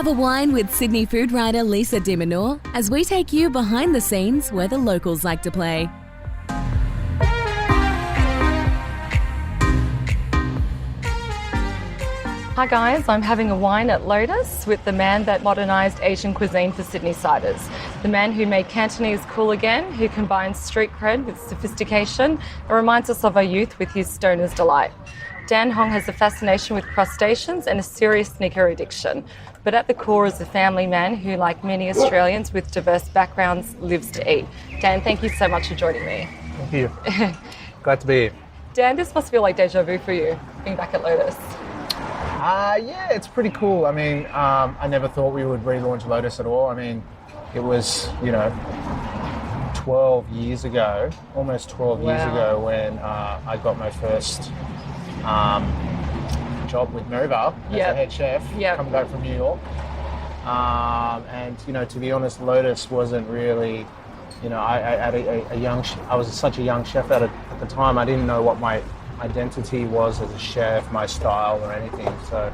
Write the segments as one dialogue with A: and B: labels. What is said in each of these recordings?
A: Have a wine with Sydney food writer Lisa Diminor as we take you behind the scenes where the locals like to play.
B: Hi guys, I'm having a wine at Lotus with the man that modernised Asian cuisine for Sydneysiders. The man who made Cantonese cool again, who combines street cred with sophistication and reminds us of our youth with his stoner's delight. Dan Hong has a fascination with crustaceans and a serious sneaker addiction. But at the core is a family man who, like many Australians with diverse backgrounds, lives to eat. Dan, thank you so much for joining me.
C: Thank you. Glad to be here.
B: Dan, this must feel like deja vu for you, being back at Lotus.
C: Yeah, it's pretty cool. I mean, I never thought we would relaunch Lotus at all. I mean, it was, 12 years ago, almost 12 years ago when I got my first job with Nova as a head chef, coming back from New York. And, to be honest, Lotus wasn't really, I was such a young chef at the time. I didn't know what my identity was as a chef, my style or anything. So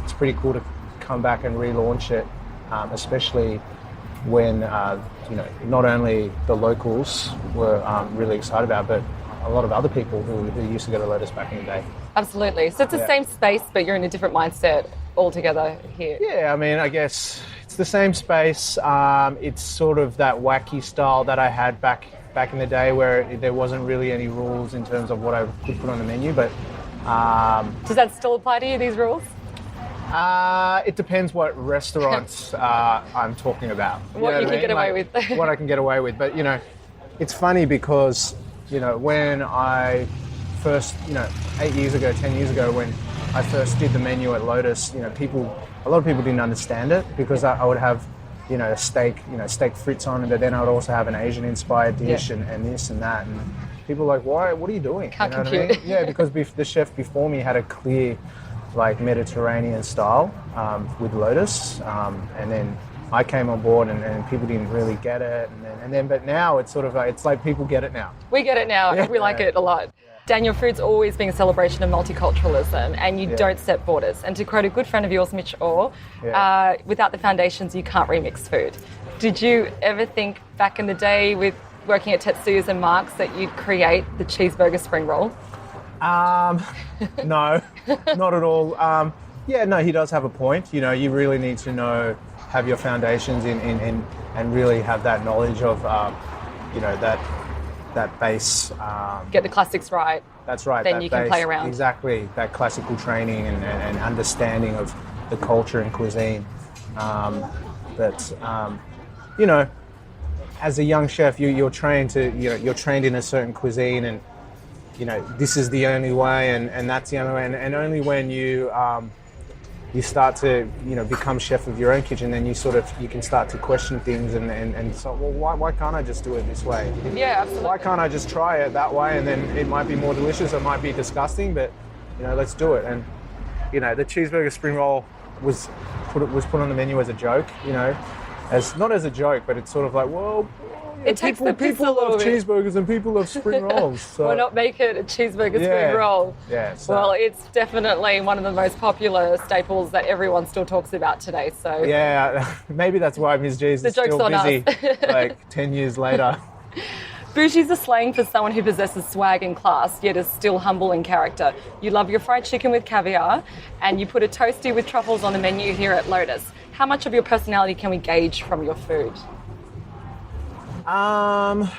C: it's pretty cool to come back and relaunch it, especially when, not only the locals were really excited about it, but a lot of other people who used to go to Lotus back in the day.
B: Absolutely. So it's the same space, but you're in a different mindset altogether here.
C: Yeah, I mean, I guess it's the same space. It's sort of that wacky style that I had back in the day where there wasn't really any rules in terms of what I could put on the menu, but...
B: Does that still apply to you, these rules?
C: It depends what restaurants I'm talking about.
B: What you can get away with.
C: What I can get away with. But, it's funny because, when I first, 8 years ago, 10 years ago, when I first did the menu at Lotus, a lot of people didn't understand it because I would have steak frites on, but then I would also have an Asian-inspired dish and this and that. And people are like, why? What are you doing?
B: Can't
C: What
B: compute.
C: I mean? Yeah, because the chef before me had a clear, Mediterranean style with Lotus, and then I came on board and people didn't really get it, but now it's sort of it's like people get it now.
B: We get it now.
C: Yeah.
B: We like it a lot. Dan, your food's always been a celebration of multiculturalism and you don't set borders. And to quote a good friend of yours, Mitch Orr, without the foundations, you can't remix food. Did you ever think back in the day with working at Tetsuya's and Mark's that you'd create the cheeseburger spring roll?
C: No, not at all. He does have a point. You really need to have your foundations in and really have that knowledge of, that base.
B: Get the classics right.
C: That's right.
B: Then you can play around.
C: Exactly. That classical training and understanding of the culture and cuisine. As a young chef, you're trained you're trained in a certain cuisine and, this is the only way and that's the only way. And only when you start to, become chef of your own kitchen, then you can start to question things and so, well, why can't I just do it this way?
B: Yeah, absolutely.
C: Why can't I just try it that way and then it might be more delicious, it might be disgusting, but, let's do it. And, the cheeseburger spring roll was put on the menu as a joke, not as a joke, but it's sort of like, well,
B: it takes the piss a
C: people
B: little
C: love
B: bit.
C: Cheeseburgers and people love spring rolls. So.
B: Why not make it a cheeseburger spring roll?
C: Yeah. So.
B: Well, it's definitely one of the most popular staples that everyone still talks about today. So
C: yeah, maybe that's why Ms. G's is still busy, 10 years later.
B: Bougie's a slang for someone who possesses swag and class, yet is still humble in character. You love your fried chicken with caviar, and you put a toasty with truffles on the menu here at Lotus. How much of your personality can we gauge from your food?
C: I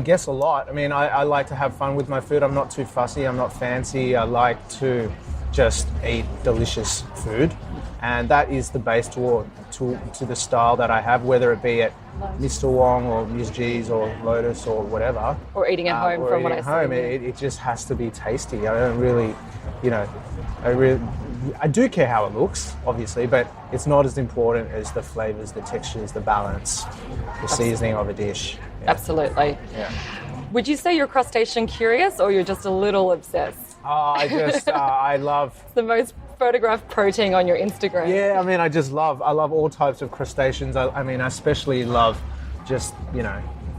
C: guess a lot. I mean, I like to have fun with my food. I'm not too fussy. I'm not fancy. I like to just eat delicious food. And that is the base to the style that I have, whether it be at Mr. Wong or Ms. G's or Lotus or whatever.
B: Or eating at home from what I see.
C: It just has to be tasty. I don't really, I do care how it looks, obviously, but it's not as important as the flavors, the textures, the balance, the seasoning of a dish. Yeah.
B: Absolutely.
C: Yeah.
B: Would you say you're crustacean curious or you're just a little obsessed?
C: I love...
B: The most photographed protein on your Instagram.
C: Yeah, I mean, I love all types of crustaceans. I especially love just,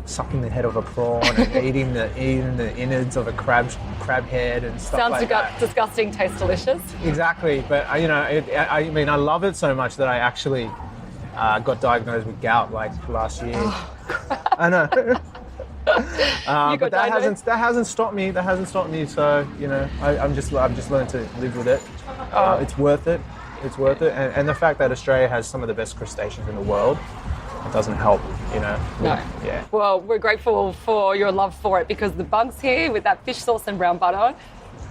C: sucking the head of a prawn and eating the innards of a crab head and stuff
B: Sounds
C: like that.
B: disgusting, tastes delicious.
C: Exactly, but I mean, I love it so much that I actually got diagnosed with gout like last year. I know. But that hasn't stopped me. That hasn't stopped me. So I'm just learned to live with it. It's worth it. It's worth it. And the fact that Australia has some of the best crustaceans in the world, it doesn't help.
B: No.
C: Yeah.
B: Well, we're grateful for your love for it because the bugs here with that fish sauce and brown butter,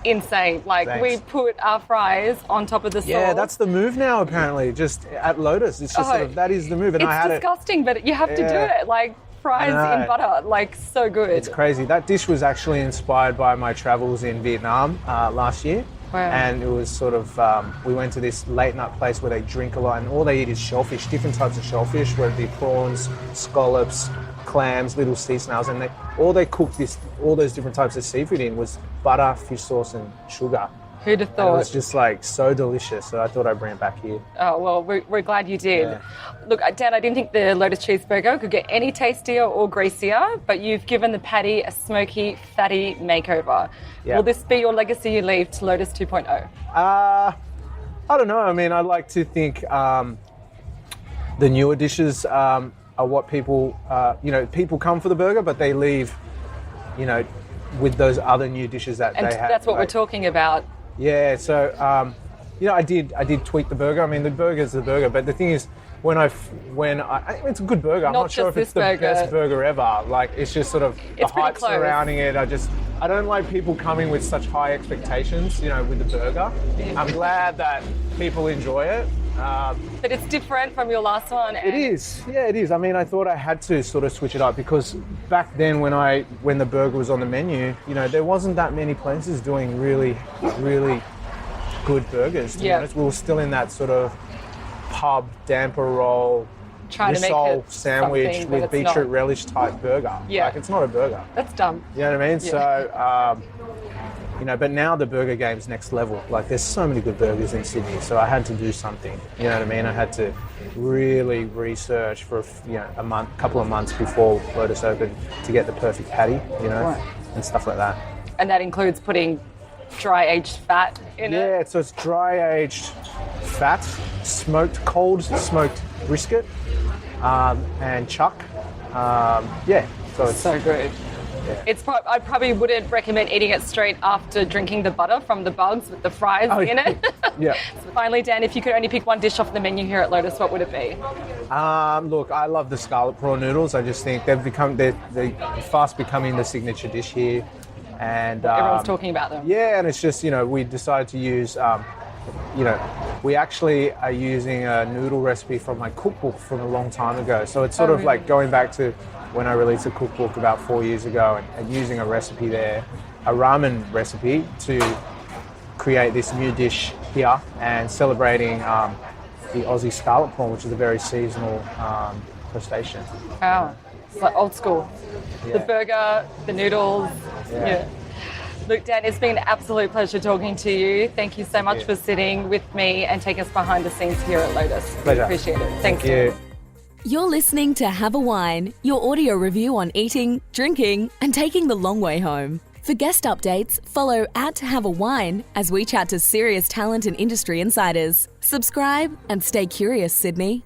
B: insane. Like
C: Thanks.
B: we put our fries on top of the sauce.
C: Yeah, that's the move now. Apparently, just at Lotus, it's just that is the move. And
B: It's
C: I had
B: disgusting, but you have to do it. Like fries in butter, like so good.
C: It's crazy. That dish was actually inspired by my travels in Vietnam last year.
B: Wow.
C: And it was sort of, we went to this late night place where they drink a lot and all they eat is shellfish, different types of shellfish, whether it be prawns, scallops, clams, little sea snails. And they cooked all those different types of seafood in was butter, fish sauce and sugar.
B: Who'd have
C: And
B: thought?
C: it was just like so delicious. So I thought I'd bring it back here.
B: Oh, well, we're glad you did.
C: Yeah.
B: Look, Dan, I didn't think the Lotus cheeseburger could get any tastier or greasier, but you've given the patty a smoky, fatty makeover.
C: Yeah.
B: Will this be your legacy you leave to Lotus 2.0?
C: I don't know. I mean, I like to think the newer dishes are what people, people come for the burger, but they leave, with those other new dishes that
B: And
C: they have.
B: that's what we're talking about.
C: Yeah, so I did tweak the burger. I mean, the burger's the burger, but the thing is, when it's a good burger. I'm
B: Not
C: not sure
B: just
C: if it's
B: this
C: the
B: burger.
C: best burger ever. Like, it's just sort of the
B: It's pretty
C: hype
B: close.
C: surrounding it. I don't like people coming with such high expectations, with the burger. I'm glad that people enjoy it.
B: But it's different from your last one.
C: It is. Yeah, it is. I mean, I thought I had to sort of switch it up because back then when the burger was on the menu, there wasn't that many places doing really, really good burgers, to be honest. We were still in that sort of pub, damper roll,
B: Trying to make
C: rissole
B: it
C: sandwich
B: something that
C: with
B: it's
C: beetroot
B: not.
C: relish type burger.
B: Yeah.
C: Like, it's not a burger.
B: That's dumb.
C: You know what I mean?
B: Yeah.
C: So, but now the burger game's next level. Like, there's so many good burgers in Sydney, so I had to do something. You know what I mean? I had to really research for a couple of months before Lotus opened to get the perfect patty,
B: Right.
C: and stuff like that.
B: And that includes putting dry aged fat in it.
C: Yeah, so it's dry aged fat, cold smoked brisket, and chuck. So it's
B: So good.
C: Yeah.
B: I probably wouldn't recommend eating it straight after drinking the butter from the bugs with the fries in it.
C: Yeah.
B: So finally, Dan, if you could only pick one dish off the menu here at Lotus, what would it be?
C: Look, I love the scallop prawn noodles. I just think they're fast becoming the signature dish here, and
B: Everyone's talking about them.
C: yeah, and it's just we decided to use. We actually are using a noodle recipe from my cookbook from a long time ago. So it's sort of like going back to when I released a cookbook about 4 years ago and using a recipe there, a ramen recipe, to create this new dish here and celebrating the Aussie scallop prawn, which is a very seasonal crustacean.
B: Wow. It's like old school.
C: Yeah.
B: The burger, the noodles. Yeah. Look, Dan, it's been an absolute pleasure talking to you. Thank you so much
C: Yeah.
B: for sitting with me and taking us behind the scenes here at Lotus.
C: Pleasure.
B: Appreciate it. Thank
C: Yeah.
A: You're listening to Have a Wine, your audio review on eating, drinking, and taking the long way home. For guest updates, follow @HaveAWine as we chat to serious talent and industry insiders. Subscribe and stay curious, Sydney.